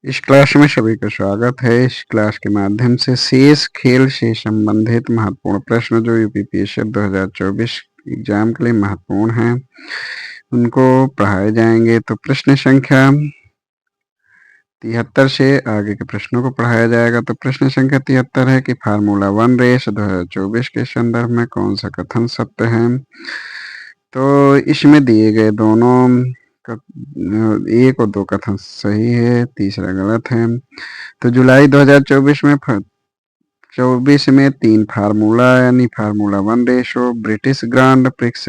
इस क्लास में सभी का स्वागत है। इस क्लास के माध्यम से शेष खेल से संबंधित महत्वपूर्ण प्रश्न जो यूपीपीएससी 2024 एग्जाम के लिए महत्वपूर्ण हैं उनको पढ़ाए जाएंगे। तो प्रश्न संख्या 73 से आगे के प्रश्नों को पढ़ाया जाएगा। तो प्रश्न संख्या 73 है कि फार्मूला 1 रेस 2024 के संदर्भ में कौन सा कथन सत्य है। तो इसमें दिए गए दोनों एक और दो कथन सही है, तीसरा गलत है। तो जुलाई 2024 में 24 में 3 फार्मूला यानी फार्मूला 1 रेसो, British Grand Prix,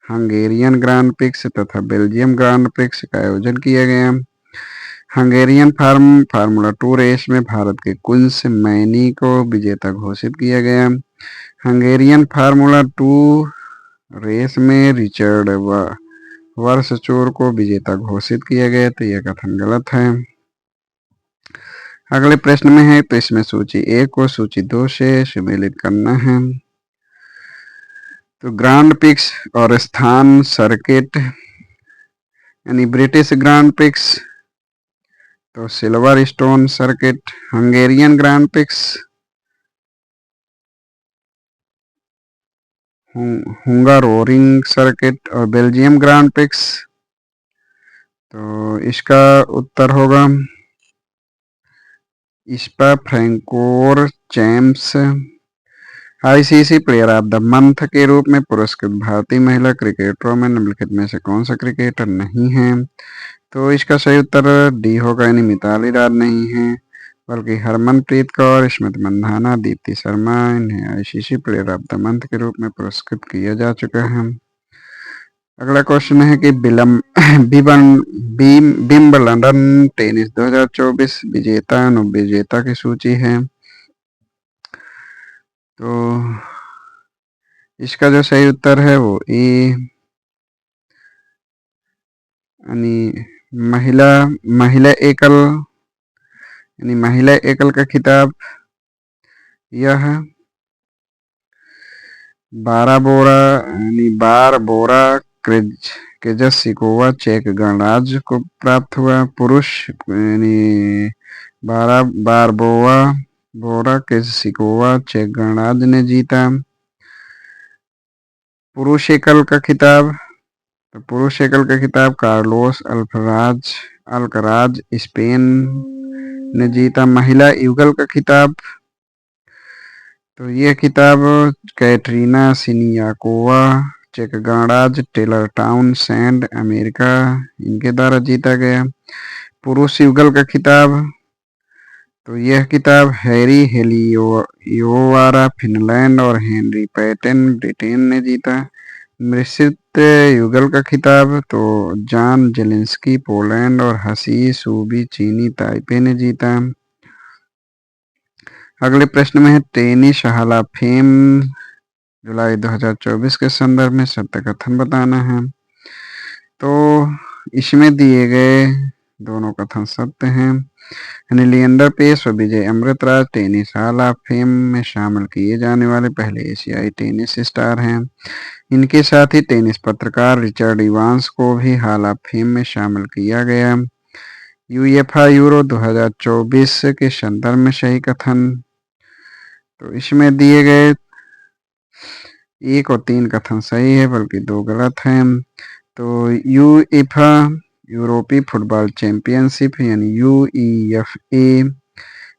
Hungarian Grand Prix तथा बेल्जियम ग्रांड प्रिक्स का आयोजन किया गया। हंगेरियन फार्मूला 2 रेस में भारत के कुंस मैनी को विजेता घोषित किया गया। हंगेरियन फार्मूला 2 रेस में रिचर्ड वर्सचोर को विजेता घोषित किया गया। तो यह कथन गलत है। अगले प्रश्न में है तो इसमें सूची 1 को सूची 2 से सम्मिलित करना है। तो ग्रांड प्रिक्स और स्थान सर्किट यानी ब्रिटिश ग्रांड प्रिक्स, तो Silverstone circuit, Hungarian Grand Prix, Hungaroring circuit और बेल्जियम ग्रांड प्रिक्स। तो इसका उत्तर होगा Spa Francorchamps. ICC player of the month के रूप में पुरस्कृत भारतीय महिला क्रिकेटरों में निम्नलिखित में से कौन सा क्रिकेटर नहीं है। तो इसका सही उत्तर डी होगा, यानी मिताली राज नहीं है, बल्कि हरमनप्रीत कौर, स्मृति मंधाना, दीप्ति शर्मा, इन्हें ICC player of the month के रूप में पुरस्कृत किया जा चुका है। अगला क्वेश्चन है कि विंबलडन टेनिस 2024 विजेता और विजेता की सूची है। तो इसका जो सही उत्तर है वो ए यानी महिला एकल का खिताब यह बारबोरा क्रेजसिकोवा चेक गणराज्य को प्राप्त हुआ। पुरुष यानी बारबोरा क्रेजसिकोवा चेक गणराज्य ने जीता। पुरुष एकल का खिताब कार्लोस अल्कराज स्पेन ने जीता। महिला युगल का खिताब, तो यह खिताब कैटरीना सिनियाकोवा चेक गणराज्य टेलर टाउन सैंड अमेरिका इनके द्वारा जीता गया। पुरुष युगल का खिताब, तो यह किताब हैरी हेलियोवारा फिनलैंड और हेनरी पैटन ब्रिटेन ने जीता। मिश्रित युगल का खिताब, तो जॉन जेलेंस्की पोलैंड और हसी सूबी चीनी ताइपे ने जीता। अगले प्रश्न में है टेनिस हॉल ऑफ फेम जुलाई 2024 के संदर्भ में सत्य कथन बताना है। तो इसमें दिए गए दोनों कथन सत्य हैं। लिएंडर पेस और Vijay Amritraj tennis hall of fame में शामिल किए जाने वाले पहले एशियाई टेनिस स्टार हैं। इनके साथ ही टेनिस पत्रकार रिचर्ड इवांस को भी हॉल ऑफ फेम में शामिल किया गया। यूएफए यूरो 2024 के संदर्भ में सही कथन, तो इसमें दिए गए 1 और 3 कथन सही है, बल्कि 2 गलत हैं। तो यूएफए यूरोपीय फुटबॉल चैंपियनशिप यानी यूईएफए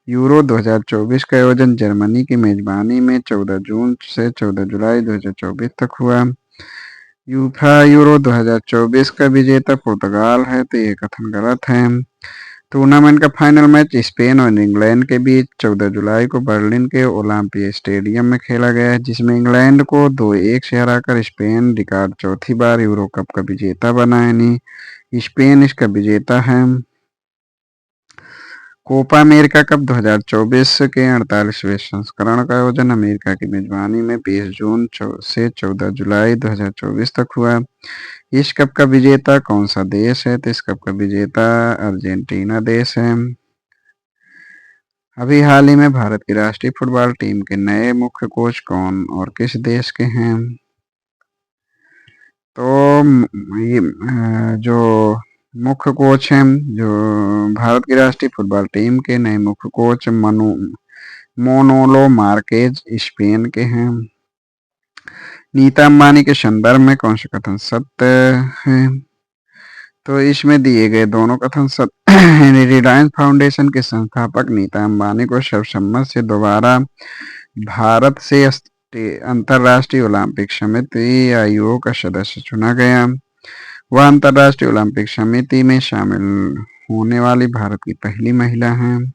यूरो 2024 का आयोजन जर्मनी की मेजबानी में 14 जून से 14 जुलाई 2024 तक हुआ। यूफा यूरो 2024 का विजेता पुर्तगाल है, तो ये कथन गलत है। टूर्नामेंट का फाइनल मैच स्पेन और इंग्लैंड के बीच 14 जुलाई को बर्लिन के ओलंपिया स्टेडियम में खेला गया है, जिसमें इंग्लैंड को 2-1 से हराकर स्पेन रिकॉर्ड चौथी बार यूरो कप का विजेता बना, यानी स्पेन इसका विजेता है। कोपा अमेरिका कप 2024 के 48वें संस्करण का आयोजन अमेरिका की मेजबानी में 20 जून से 14 जुलाई 2024 तक हुआ। इस कप का विजेता कौन सा देश है? तो इस कप का विजेता अर्जेंटीना देश है। अभी हाल ही में भारत की राष्ट्रीय फुटबॉल टीम के नए मुख्य कोच कौन और किस देश के हैं? तो ये जो मुख्य कोच हैं जो भारत की राष्ट्रीय फुटबॉल टीम के नए मुख्य कोच मोनोलो मार्केज स्पेन के हैं। नीता अंबानी के संदर्भ में कौन से कथन सत्य है? तो इसमें दिए गए दोनों कथन सत्य हैं। रिलायंस फाउंडेशन के संस्थापक नीता अंबानी को सर्वसम्मत से दोबारा भारत से अंतर्राष्ट्रीय ओलंपिक समिति आयोग का सदस्य चुना गया। वह अंतर्राष्ट्रीय ओलंपिक समिति में शामिल होने वाली भारत की पहली महिला हैं।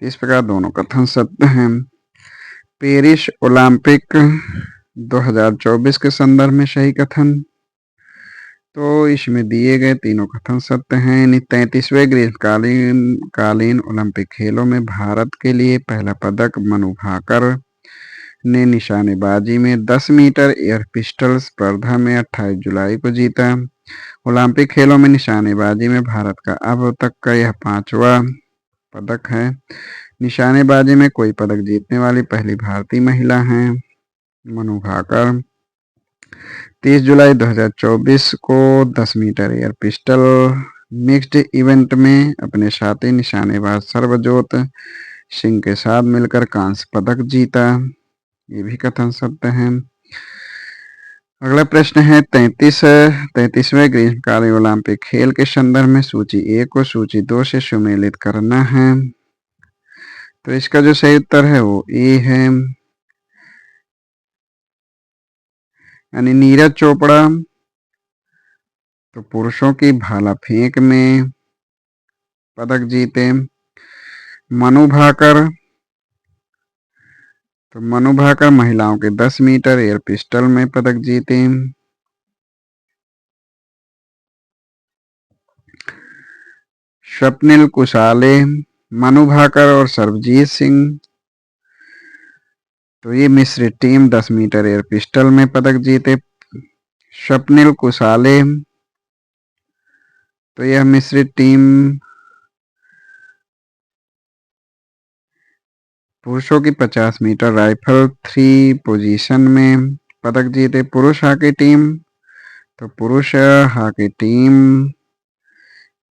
इस प्रकार दोनों कथन सत्य हैं। पेरिस ओलंपिक 2024 के संदर्भ में सही कथन, तो इसमें दिए गए तीनों कथन सत्य हैं। 33वें ग्रीष्मकालीन ओलंपिक खेलों में भारत के लिए पहला पदक मनु भाकर ने निशानेबाजी में 10 मीटर एयर पिस्टल स्पर्धा में 28 जुलाई को जीता। ओलंपिक खेलों में निशानेबाजी में भारत का अब तक का यह 5वां पदक है। निशानेबाजी में कोई पदक जीतने वाली पहली भारतीय महिला हैं मनु भाकर। 30 जुलाई 2024 को 10 metre air pistol mixed event में अपने साथी निशानेबाज सर्वजोत सिंह के साथ मिलकर कांस्य पदक जीता। ये भी कथन सत्य है। अगला प्रश्न है 33वें ग्रीष्मकालीन ओलंपिक खेल के संदर्भ में सूची 1 को सूची 2 से सुमेलित करना है। तो इसका जो सही उत्तर है वो ए है, यानी नीरज चोपड़ा तो पुरुषों की भाला फेंक में पदक जीते। मनु भाकर महिलाओं के 10 मीटर एयर पिस्टल में पदक जीते। स्वप्निल कुशाले, मनु भाकर और सरबजीत सिंह तो ये मिश्रित टीम 10 मीटर एयर पिस्टल में पदक जीते। स्वप्निल कुशाले तो यह मिश्रित टीम पुरुषों की 50 मीटर राइफल 3 पोजीशन में पदक जीते। पुरुष हॉकी टीम तो पुरुष हॉकी टीम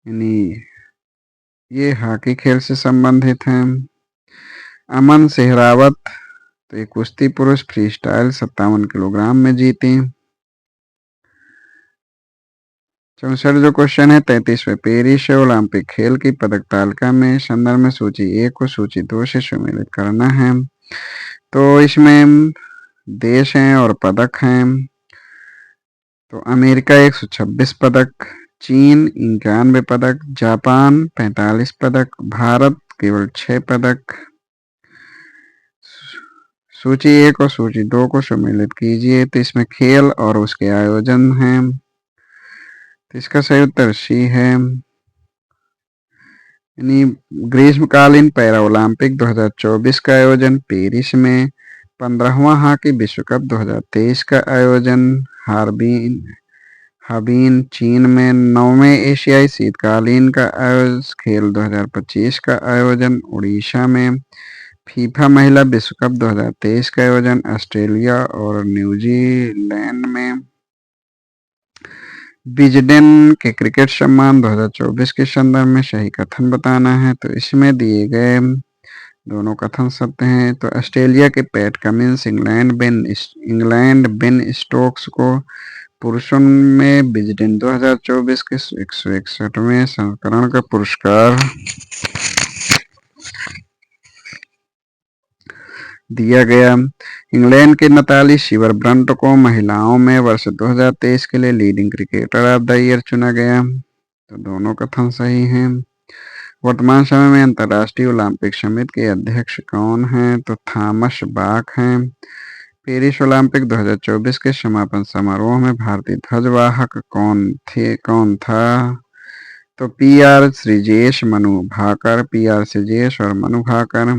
यानी ये हॉकी खेल से संबंधित हैं। अमन सेहरावत तो ये कुश्ती पुरुष फ्री स्टाइल 57 किलोग्राम में जीती। 64 जो क्वेश्चन है 33वें पेरिस ओलंपिक खेल की पदक तालिका में संदर्भ में सूची 1 को सूची 2 से सुमेलित करना है। तो इसमें देश हैं और पदक हैं। तो अमेरिका 126 पदक, चीन 91 पदक, जापान 45 पदक, भारत केवल 6 पदक। सूची 1 और सूची 2 को सम्मिलित कीजिए। तो इसमें खेल और उसके आयोजन हैं। तो इसका सही उत्तर सी है, यानी ग्रीष्मकालीन पैरा ओलंपिक 2024 का आयोजन पेरिस में, 15वां हॉकी विश्व कप 2023 का आयोजन हार्बिन चीन में, 9वें एशियाई शीतकालीन का खेल 2025 का आयोजन उड़ीसा में, फीफा महिला विश्व कप 2023 का आयोजन ऑस्ट्रेलिया और न्यूजीलैंड में, विजडन के क्रिकेट सम्मान 2024 के संदर्भ में सही कथन बताना है। तो इसमें दिए गए दोनों कथन सत्य हैं। तो ऑस्ट्रेलिया के PAT Cummins England Ben Stokes को पुरुषों में विजडन 2024 के 161वें संस्करण का पुरस्कार दिया गया। इंग्लैंड के नताली शिवरब्रंट को महिलाओं में वर्ष 2023 के लिए leading cricketer of the year चुना गया। तो दोनों कथन सही हैं। वर्तमान समय में अंतर्राष्ट्रीय ओलंपिक समिति के अध्यक्ष कौन हैं? तो थॉमस बाक हैं। पेरिस ओलंपिक 2024 के समापन समारोह में भारतीय ध्वजवाहक कौन था? तो PR श्रीजेश और मनु भाकर।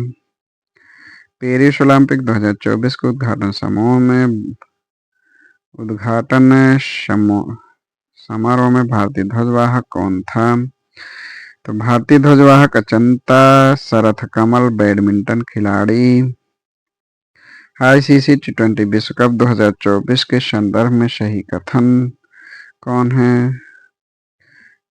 पेरिस ओलंपिक 2024 के उद्घाटन समारोह में भारतीय ध्वजवाहक कौन था? तो भारतीय ध्वजवाहक अचंता शरथ-कमल बैडमिंटन खिलाड़ी। ICC T20 विश्व कप 2024 के संदर्भ में सही कथन कौन है?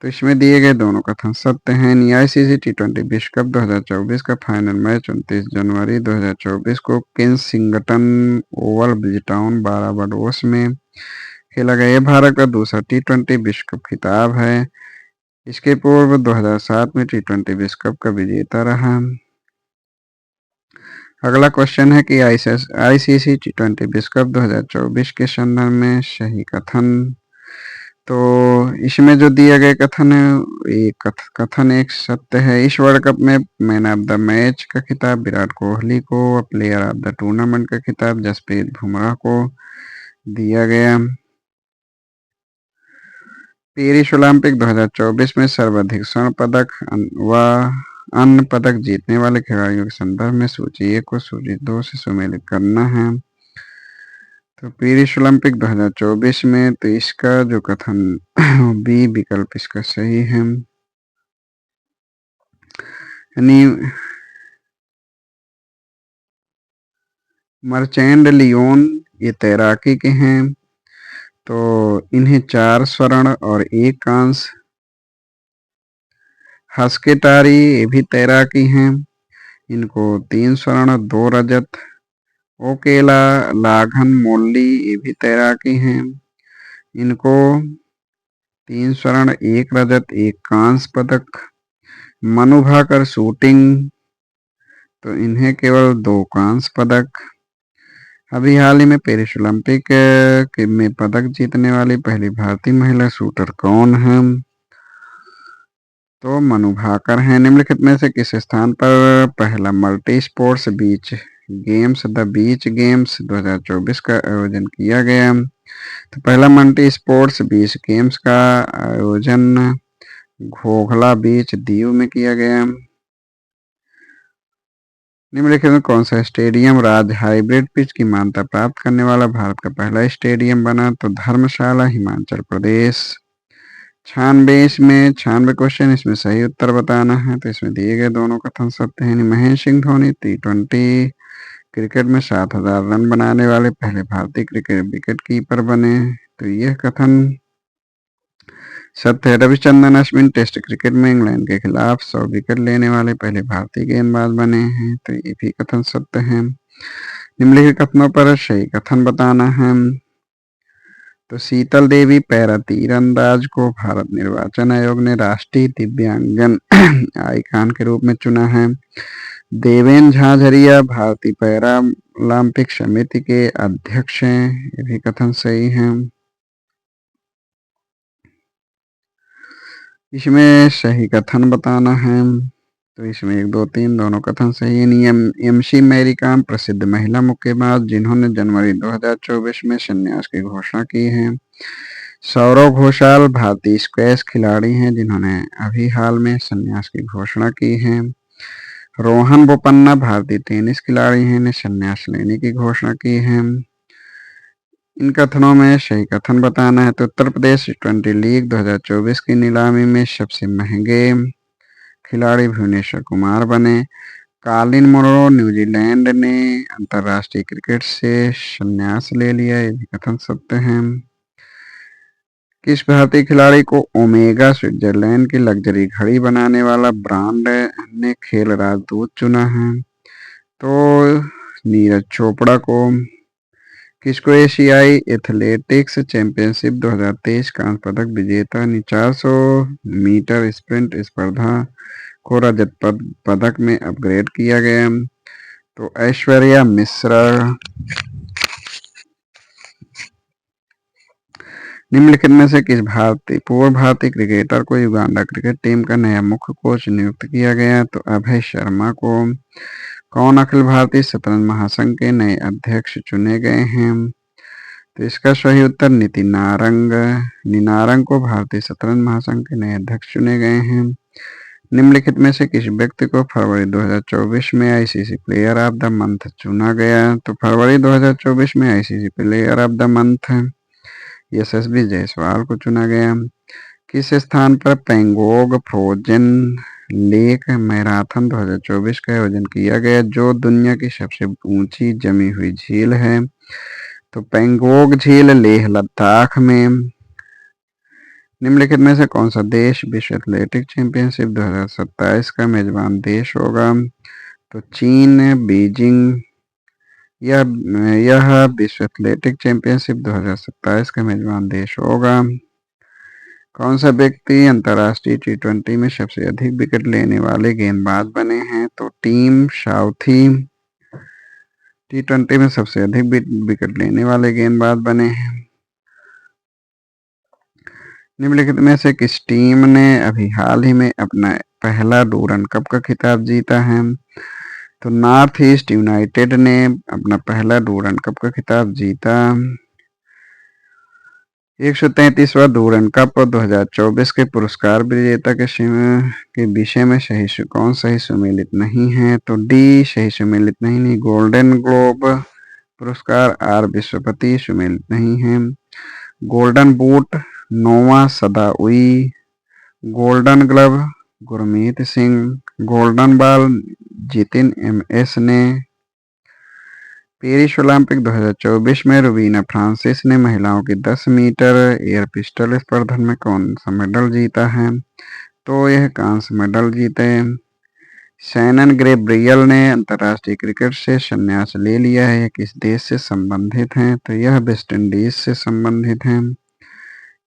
तो इसमें दिए गए दोनों कथन सत्य हैं। आईसीसी टी20 विश्व कप 2024 का फाइनल मैच 29 जनवरी 2024 को केंसिंगटन ओवल ब्रिजटाउन बारबाडोस में खेला गया। यह भारत का दूसरा टी20 विश्व कप खिताब है। इसके पूर्व 2007 में टी20 विश्व कप का विजेता रहा। अगला क्वेश्चन है कि आईसीसी टी20 विश्व कप 2024 के संदर्भ में सही कथन। तो इसमें जो दिया गया कथन है, एक कथन एक सत्य है। इस वर्ल्ड कप में मैन ऑफ द मैच का खिताब विराट कोहली को, प्लेयर ऑफ द टूर्नामेंट का खिताब जसप्रीत बुमराह को दिया गया। पेरिस ओलंपिक 2024 में सर्वाधिक स्वर्ण पदक व अन्य पदक जीतने वाले खिलाड़ियों के संदर्भ में सूची 1 को सूची 2 से सुमेलित करना है। तो पेरिस ओलंपिक 2024 में तो इसका जो कथन बी विकल्प इसका सही है। यानी मर्चेंट लियोन ये तैराकी के हैं, तो इन्हें 4 स्वर्ण और 1 कांस्य। हस्केटारी ये भी तैराकी हैं, इनको 3 स्वर्ण 2 रजत। ओकेला लाघन मोल्ली ये भी तैराकी हैं, इनको 3 स्वर्ण 1 रजत 1 कांस्य पदक। मनु भाकर शूटिंग, तो इन्हें केवल 2 कांस्य पदक। अभी हाल ही में पेरिस ओलंपिक में पदक जीतने वाली पहली भारतीय महिला शूटर कौन है? तो मनु भाकर हैं। निम्नलिखित में से किस स्थान पर पहला multi sports beach games the beach games 2024 का आयोजन किया गया? तो पहला मल्टी स्पोर्ट्स बीच गेम्स का आयोजन घोघला बीच दीव में किया गया। निम्नलिखित में कौन सा स्टेडियम राज्य हाइब्रिड पिच की मान्यता प्राप्त करने वाला भारत का पहला स्टेडियम बना? तो धर्मशाला हिमाचल प्रदेश। 96 क्वेश्चन, इसमें सही उत्तर बताना है। तो इसमें दिए गए दोनों कथन सत्य हैं। महेंद्र सिंह धोनी टी20 क्रिकेट में 7000 रन बनाने वाले पहले भारतीय क्रिकेट विकेट कीपर बने, तो यह कथन सत्य है। रविचंद्रन अश्विन टेस्ट क्रिकेट में इंग्लैंड के खिलाफ 100 विकेट लेने वाले पहले भारतीय गेंदबाज बने हैं, तो ये भी कथन सत्य है। निम्नलिखित कथनों पर सही कथन बताना है। तो शीतल देवी पैरा तीरंदाज को भारत निर्वाचन आयोग ने राष्ट्रीय दिव्यांगन आइकॉन के रूप में चुना है। देवेन झाझरिया भारतीय पैरा ओलंपिक समिति के अध्यक्ष हैं, ये भी कथन सही है। इसमें सही कथन बताना है। तो इसमें 1 2 3 दोनों कथन सही है। एमसी मैरी कॉम प्रसिद्ध महिला मुक्केबाज जिन्होंने जनवरी 2024 में संन्यास की घोषणा की है। सौरव घोषाल भारतीय स्क्वैश खिलाड़ी हैं जिन्होंने अभी हाल में संन्यास की घोषणा की है। रोहन बोपन्ना भारतीय टेनिस खिलाड़ी हैं, ने संन्यास लेने की घोषणा की है। इन कथनों में सही कथन बताना है। तो उत्तर प्रदेश टी20 लीग 2024 की नीलामी में सबसे महंगे खिलाड़ी भुवनेश्वर कुमार बने। कालिन मुनरो न्यूजीलैंड ने अंतर्राष्ट्रीय क्रिकेट से संन्यास ले लिया, ये भी कथन सत्य है। किस भारतीय खिलाड़ी को ओमेगा स्विट्जरलैंड की लग्जरी घड़ी बनाने वाला ब्रांड ने खेल राजदूत चुना है? तो नीरज चोपड़ा को। किसको एशियाई एथलेटिक्स चैंपियनशिप 2023 कांस्य पदक विजेता 400 मीटर स्प्रिंट स्पर्धा को रजत पदक में अपग्रेड किया गया? तो ऐश्वर्या मिश्रा। निम्नलिखित में से किस पूर्व भारतीय क्रिकेटर को युगांडा क्रिकेट टीम का नया मुख्य कोच नियुक्त किया गया? तो अभय शर्मा को। कौन अखिल भारतीय शतरंज महासंघ के नए अध्यक्ष चुने गए हैं? तो इसका सही उत्तर नीनारंग को भारतीय शतरंज महासंघ के नए अध्यक्ष चुने गए हैं। निम्नलिखित में से किस व्यक्ति को फरवरी 2024 में ICC player of the month चुना गया? तो फरवरी 2024 में ICC player of the month Yashasvi Jaiswal को चुना गया। किस स्थान पर पैंगोंग फ्रोजन लेक मैराथन 2024 का आयोजन किया गया, जो दुनिया की सबसे ऊंची जमी हुई झील है? तो पैंगोंग झील लेह लद्दाख में। निम्नलिखित में से कौन सा देश विश्व एथलेटिक चैंपियनशिप 2027 का मेजबान देश होगा? तो चीन, बीजिंग। यह विश्व एथलेटिक चैंपियनशिप 2027 का मेजबान देश होगा। कौन सा व्यक्ति अंतर्राष्ट्रीय T20 में सबसे अधिक विकेट लेने वाले गेंदबाज बने हैं? तो टीम साउथी T20 में सबसे अधिक विकेट लेने वाले गेंदबाज बने हैं। निम्नलिखित में से किस टीम ने अभी हाल ही में अपना पहला डूरंड कप का खिताब जीता है? तो नॉर्थ ईस्ट यूनाइटेड ने अपना पहला डूरंड कप का खिताब जीता। 133वां डूरंड कप 2024 के पुरस्कार विजेता के विषय में कौन सही सुमेलित नहीं है? तो डी सही सुमेलित नहीं। गोल्डन ग्लोब पुरस्कार आर विश्वपति सुमेलित नहीं है। Golden boot Noah Sadaoui, golden glove Gurmeet Singh, golden ball Jithin MS ने। पेरिस ओलंपिक 2024 में रुबीना फ्रांसिस ने महिलाओं की 10 मीटर एयर पिस्टल स्पर्धा में कौन सा मेडल जीता है? तो यह कांस्य मेडल जीते। शैनन गैब्रियल ने अंतर्राष्ट्रीय क्रिकेट से संन्यास ले लिया है। यह किस देश से संबंधित हैं? तो यह वेस्ट इंडीज से संबंधित हैं।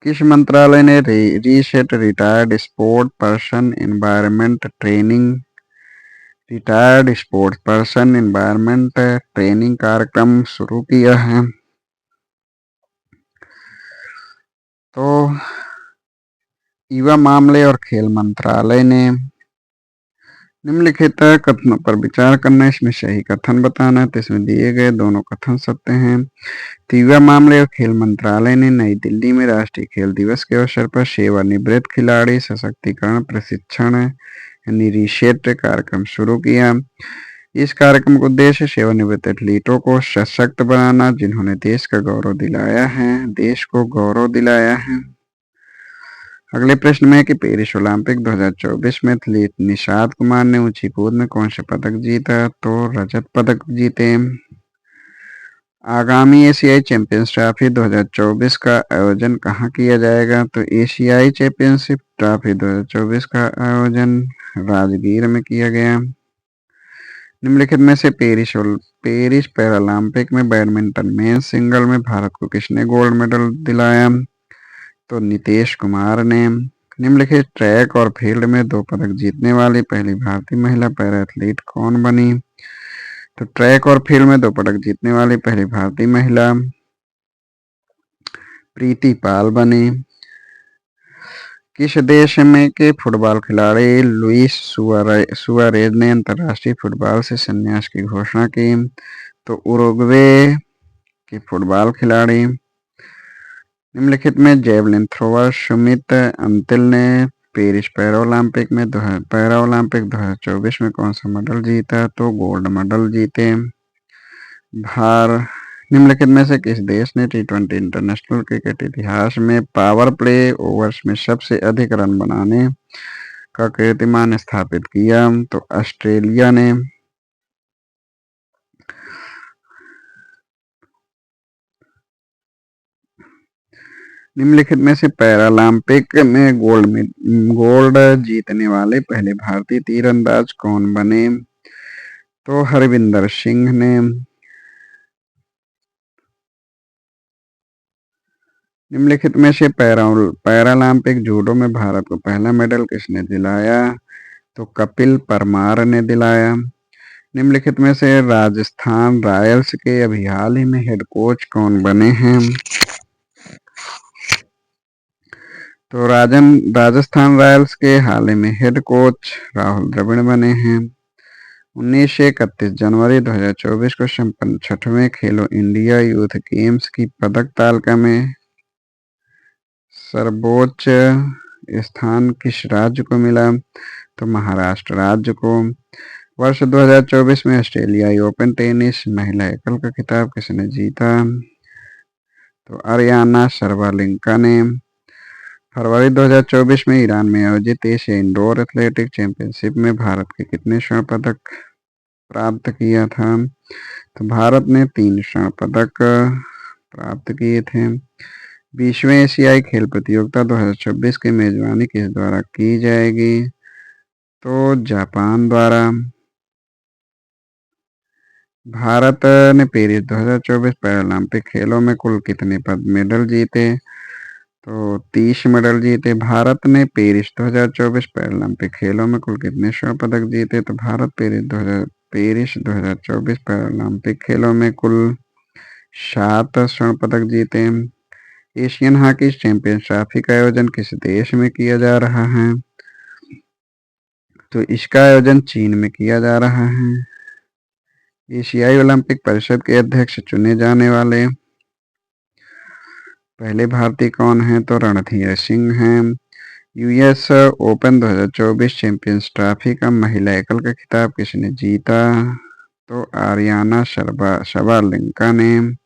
किस मंत्रालय ने reset retired sport person environment training कार्यक्रम शुरू किया है? तो युवा मामले और खेल मंत्रालय ने। निम्नलिखित कथनों पर विचार करना, इसमें सही कथन बताना है। तो इसमें दिए गए दोनों कथन सत्य हैं। तो युवा मामले और खेल मंत्रालय ने नई दिल्ली में राष्ट्रीय खेल दिवस के अवसर पर सेवानिवृत्त खिलाड़ी सशक्तिकरण प्रशिक्षण रीसेट कार्यक्रम शुरू किया। इस कार्यक्रम का उद्देश्य सेवानिवृत्त एथलीटों को सशक्त बनाना, जिन्होंने देश को गौरव दिलाया है। अगले प्रश्न में कि पेरिस ओलंपिक 2024 में एथलीट निषाद कुमार ने ऊंची कूद में कौन सा पदक जीता? तो रजत पदक जीते। आगामी एशियाई चैंपियंस ट्रॉफी 2024 का आयोजन कहाँ किया जाएगा? तो एशियाई चैंपियनशिप ट्रॉफी 2024 का आयोजन राजगीर में किया गया। निम्नलिखित में से पेरिस पैरालंपिक में बैडमिंटन मेंस सिंगल में भारत को किसने गोल्ड मेडल दिलाया? तो नीतीश कुमार ने। निम्नलिखित ट्रैक और फील्ड में 2 पदक जीतने वाली पहली भारतीय महिला पैरा एथलीट कौन बनी? तो ट्रैक और फील्ड में 2 पदक जीतने वाली पहली भारतीय महिला प्रीति पाल बनी। किस देश में के फुटबॉल खिलाड़ी लुइस सुआरेज ने अंतर्राष्ट्रीय फुटबॉल से संन्यास की घोषणा की? तो उरुग्वे के फुटबॉल खिलाड़ी। निम्नलिखित में जेवलिन थ्रोवर सुमित अंतिल ने पेरिस पैरालंपिक 2024 में कौन सा मेडल जीता? तो गोल्ड मेडल जीते। निम्नलिखित में से किस देश ने T20 इंटरनेशनल क्रिकेट इतिहास में पावर प्ले ओवर्स में सबसे अधिक रन बनाने का कीर्तिमान स्थापित किया? तो ऑस्ट्रेलिया ने। निम्नलिखित में से पैरालंपिक में गोल्ड जीतने वाले पहले भारतीय तीरंदाज कौन बने? तो हरविंदर सिंह ने। निम्नलिखित में से पैरालंपिक जूडो में भारत को पहला मेडल किसने दिलाया? तो कपिल परमार ने दिलाया। निम्नलिखित में से राजस्थान रॉयल्स के अभी हाल ही में हेड कोच कौन बने हैं? तो राजस्थान रॉयल्स के हाल ही में हेड कोच राहुल द्रविड़ बने हैं। 1931 जनवरी 2024 को संपन्न 6वें खेलो इंडिया यूथ गेम्स की पदक तालिका में सर्वोच्च स्थान किस राज्य को मिला? तो महाराष्ट्र राज्य को। वर्ष 2024 में ऑस्ट्रेलियाई ओपन टेनिस महिला एकल का खिताब किसने जीता? तो अरियाना साबालेंका ने। फरवरी 2024 में ईरान में आयोजित एशिया इंडोर एथलेटिक चैंपियनशिप में भारत के कितने स्वर्ण पदक प्राप्त किया था? तो भारत ने 3 स्वर्ण पदक प्राप्त किए थे। 20वें एशियाई खेल प्रतियोगिता 2026 की मेजबानी किस द्वारा की जाएगी? तो जापान द्वारा। भारत ने पेरिस 2024 पैरालंपिक खेलों में कुल कितने मेडल जीते? तो 30 मेडल जीते। भारत ने पेरिस 2024 पैरालंपिक खेलों में कुल कितने स्वर्ण पदक जीते? तो भारत पेरिस 2024 पैरालंपिक खेलों में कुल 7 स्वर्ण पदक जीते। एशियन हॉकी चैंपियंस ट्रॉफी का आयोजन किस देश में किया जा रहा है? तो इसका आयोजन चीन में किया जा रहा है। एशियाई ओलंपिक परिषद के अध्यक्ष चुने जाने वाले पहले भारतीय कौन हैं? तो रणधीर सिंह हैं। यूएस ओपन 2024 चैंपियंस ट्रॉफी का महिला एकल का खिताब किसने जीता? तो आर्याना शबालेंका ने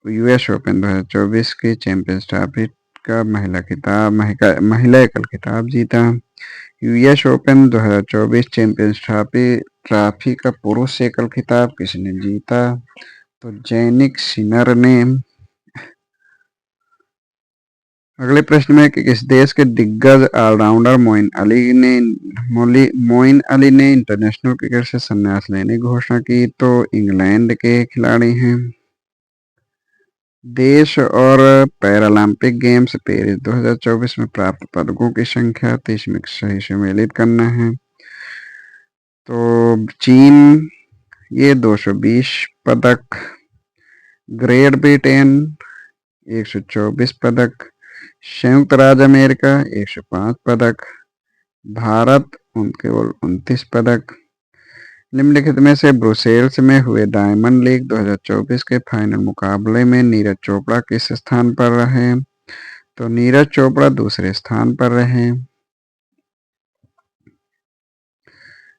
यूएस ओपन 2024 की चैंपियंस ट्रॉफी का महिला एकल खिताब जीता। यूएस ओपन 2024 चैंपियंस ट्रॉफी का पुरुष एकल खिताब किसने जीता? तो जैनिक सिनर ने। अगले प्रश्न में कि किस देश के दिग्गज ऑलराउंडर मोइन अली ने इंटरनेशनल क्रिकेट से संन्यास लेने की घोषणा की? तो इंग्लैंड के खिलाड़ी हैं। देश और पैरालंपिक गेम्स पेरिस 2024 में प्राप्त पदकों की संख्या 30 में सही सम्मिलित करना है। तो चीन ये 220 पदक, ग्रेट ब्रिटेन 124 पदक, संयुक्त राज्य अमेरिका 105 पदक, भारत केवल 29 पदक। निम्नलिखित में से ब्रुसेल्स में हुए डायमंड लीग 2024 के फाइनल मुकाबले में नीरज चोपड़ा किस स्थान पर रहे? तो नीरज चोपड़ा दूसरे स्थान पर रहे।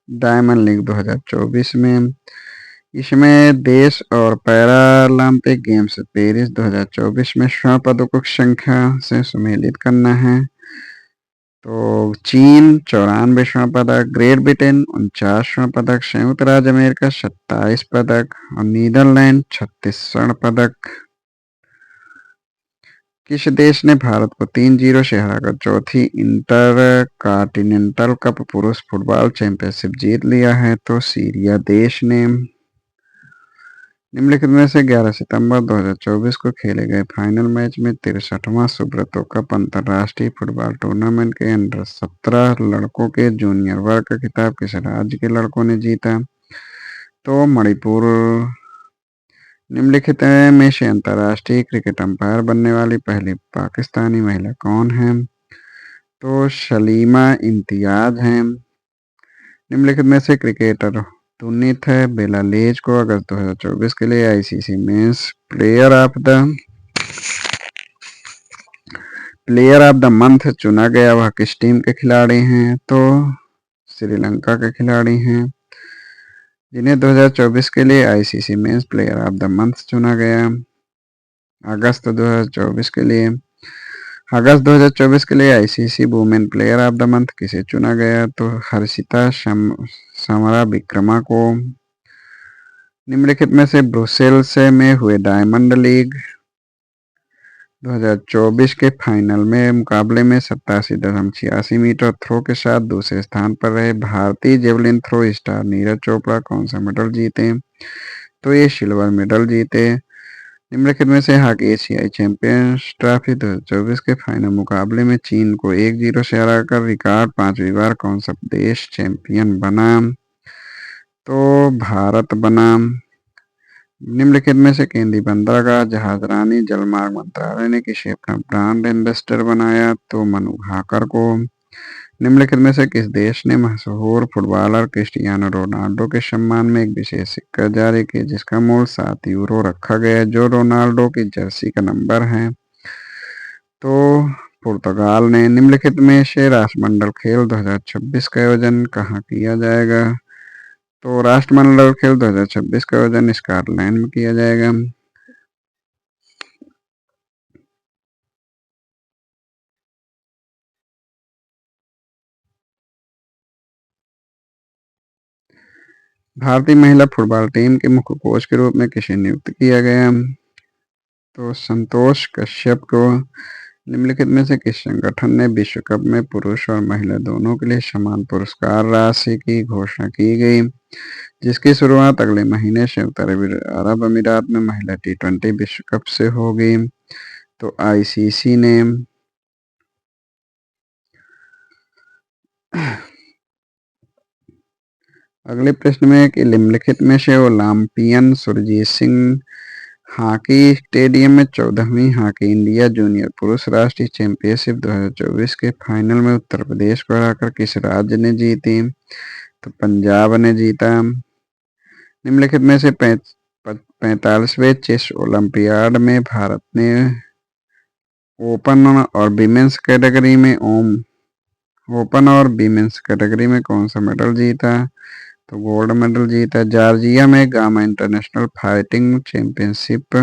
डायमंड लीग 2024 में इसमें देश और पैरालंपिक गेम्स पेरिस 2024 में स्वर्ण पदकों की संख्या से सम्मिलित करना है। तो चीन 94 स्वर्ण पदक, ग्रेट ब्रिटेन 49 स्वर्ण पदक, संयुक्त राज्य अमेरिका 27 पदक और नीदरलैंड 36 स्वर्ण पदक। किस देश ने भारत को 3-0 से हराकर चौथी इंटर कॉन्टिनेंटल कप पुरुष फुटबॉल चैंपियनशिप जीत लिया है? तो सीरिया देश ने। निम्नलिखित में से 11 सितंबर 2024 को खेले गए फाइनल मैच में 63वां सुब्रतो कप अंतर्राष्ट्रीय फुटबॉल टूर्नामेंट के अंडर 17 लड़कों के जूनियर वर्ग का खिताब किस राज्य के लड़कों ने जीता? तो मणिपुर। निम्नलिखित में से अंतर्राष्ट्रीय क्रिकेट अंपायर बनने वाली पहली पाकिस्तानी महिला कौन है? तो सलीमा इम्तियाज हैं। निम्नलिखित में से क्रिकेटर तुनित बेलालेज को अगस्त 2024 के लिए ICC men's player of the month चुना गया, वह किस टीम के खिलाड़ी हैं? तो श्रीलंका के खिलाड़ी हैं, जिन्हें 2024 के लिए ICC men's player of the month चुना गया। अगस्त 2024 के लिए ICC women player of the month किसे चुना गया? तो हर्षिता समरा विक्रमा को। निम्नलिखित में से ब्रुसेल्स में हुए डायमंड लीग 2024 के फाइनल में मुकाबले में 87.86 मीटर थ्रो के साथ दूसरे स्थान पर रहे भारतीय javelin throw star Neeraj Chopra कौन सा मेडल जीते? तो ये सिल्वर मेडल जीते। निम्नलिखित में से हॉकी एशियाई चैंपियंस ट्रॉफी 2024 के फाइनल मुकाबले में चीन को 1-0 से हराकर रिकॉर्ड 5वीं बार कौन सा देश चैंपियन बना? तो भारत बना। निम्नलिखित में से केंद्रीय बंदरगाह जहाजरानी जलमार्ग मंत्रालय ने किसे अपना ब्रांड एम्बेसडर बनाया? तो मनु भाकर को। निम्नलिखित में से किस देश ने मशहूर फुटबॉलर क्रिस्टियानो रोनाल्डो के सम्मान में एक विशेष सिक्का जारी किया जिसका मूल्य 7 यूरो रखा गया जो रोनाल्डो की जर्सी का नंबर है? तो पुर्तगाल ने। निम्नलिखित में से राष्ट्रमंडल खेल 2026 का आयोजन कहाँ किया जाएगा? तो राष्ट्रमंडल खेल 2026 का आयोजन स्कॉटलैंड में किया जाएगा। भारतीय महिला फुटबॉल टीम के मुख्य कोच के रूप में किसे नियुक्त किया गया? तो संतोष कश्यप को निम्नलिखित में से किस संगठन ने विश्व कप में पुरुष और महिला दोनों के लिए समान पुरस्कार राशि की घोषणा की गई, जिसकी शुरुआत अगले महीने संयुक्त अरब अमीरात में महिला T20 विश्व कप से होगी? तो आईसीसी ने। अगले प्रश्न में कि निम्नलिखित में से Olympian Surjit Singh hockey stadium में 14वीं हॉकी इंडिया जूनियर पुरुष राष्ट्रीय चैंपियनशिप 2024 के फाइनल में उत्तर प्रदेश को हराकर किस राज्य ने जीती? तो पंजाब ने जीता। निम्नलिखित में से 45वें चेस ओलंपियाड में भारत ने ओपन और विमेंस कैटेगरी में कौन सा मेडल जीता? तो गोल्ड मेडल जीता। जॉर्जिया में गामा इंटरनेशनल फाइटिंग चैंपियनशिप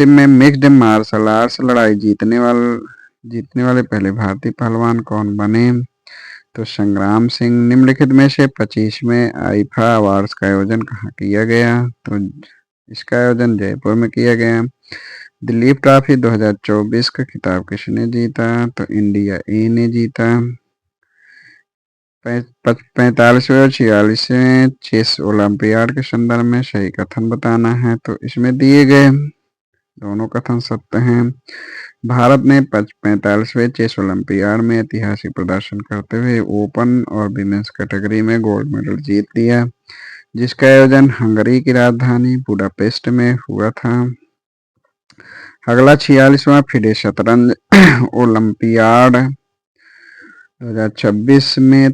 में मिक्स्ड मार्शल आर्ट्स लड़ाई जीतने वाले पहले भारतीय पहलवान कौन बने? तो संग्राम सिंह। निम्नलिखित में से 25वें आईफा अवार्ड्स का आयोजन कहाँ किया गया? तो इसका आयोजन जयपुर में किया गया। दिलीप ट्रॉफी 2024 का खिताब किसने जीता? तो इंडिया ए ने जीता। 45वें और 46वें चेस ओलंपियाड के संदर्भ में सही कथन बताना है। तो इसमें दिए गए दोनों कथन सत्य हैं। भारत ने 45वें चेस ओलंपियाड में ऐतिहासिक प्रदर्शन करते हुए ओपन और विमेंस कैटेगरी में गोल्ड मेडल जीत लिया, जिसका आयोजन हंगरी की राजधानी बुडापेस्ट में हुआ था। अगला 46वां फिडे शतरंज ओलंपियाड 2026 में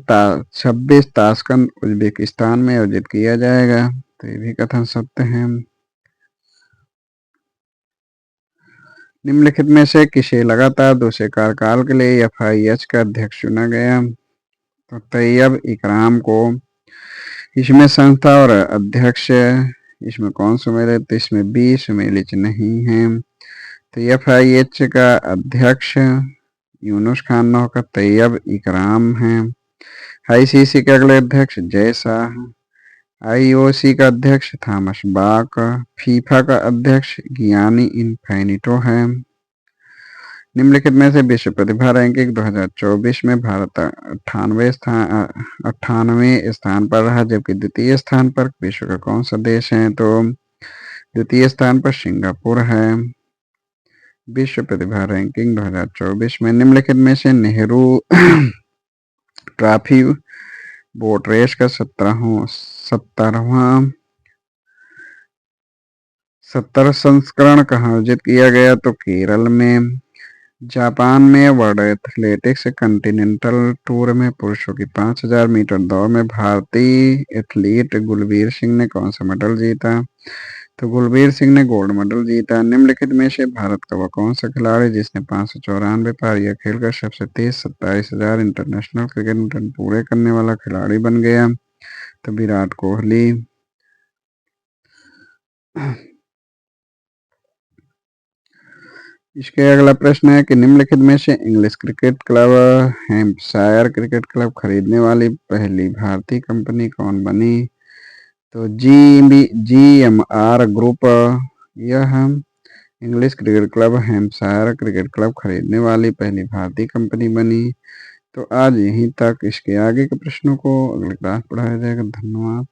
26 ताशकंद उज्बेकिस्तान में आयोजित किया जाएगा। तो ये भी कथन सत्य है। निम्नलिखित में से किसे लगातार दूसरे कार्यकाल के लिए एफआईएच का अध्यक्ष चुना गया? तो तैयब इकराम को। इसमें संस्था और अध्यक्ष इसमें कौन सुमेलित? तो इसमें बी सुमेलित नहीं है। तो एफआईएच का अध्यक्ष यूनुस खान न होकर तैयब इकराम है। आईसीसी के अगले अध्यक्ष जय शाह। आईओसी का अध्यक्ष थॉमस बाक। फीफा का अध्यक्ष गियानी इन्फैनिटो है। निम्नलिखित में से विश्व प्रतिभा रैंकिंग 2024 में भारत 98वें स्थान पर रहा, जबकि द्वितीय स्थान पर विश्व का कौन सा देश है? तो द्वितीय स्थान पर सिंगापुर है। विश्व प्रतिभा रैंकिंग 2024 में निम्नलिखित में से नेहरू ट्रॉफी बोट रेस का 70 संस्करण कहाँ आयोजित किया गया? तो केरल में। जापान में वर्ल्ड एथलेटिक्स कॉन्टिनेंटल टूर में पुरुषों की 5000 मीटर दौड़ में भारतीय एथलीट गुलबीर सिंह ने कौन सा मेडल जीता? तो गुलबीर सिंह ने गोल्ड मेडल जीता। निम्नलिखित में से भारत का वह कौन सा खिलाड़ी जिसने 594 पारियां खेलकर सबसे तेज 27,000 इंटरनेशनल क्रिकेट रन पूरे करने वाला खिलाड़ी बन गया? तो विराट कोहली। इसके अगला प्रश्न है कि निम्नलिखित में से English cricket club Hampshire cricket club खरीदने वाली पहली भारतीय कंपनी कौन बनी? तो GMR ग्रुप यह English cricket club Hampshire cricket club खरीदने वाली पहली भारतीय कंपनी बनी। तो आज यहीं तक। इसके आगे के प्रश्नों को अगले क्लास पढ़ाया जाएगा। धन्यवाद।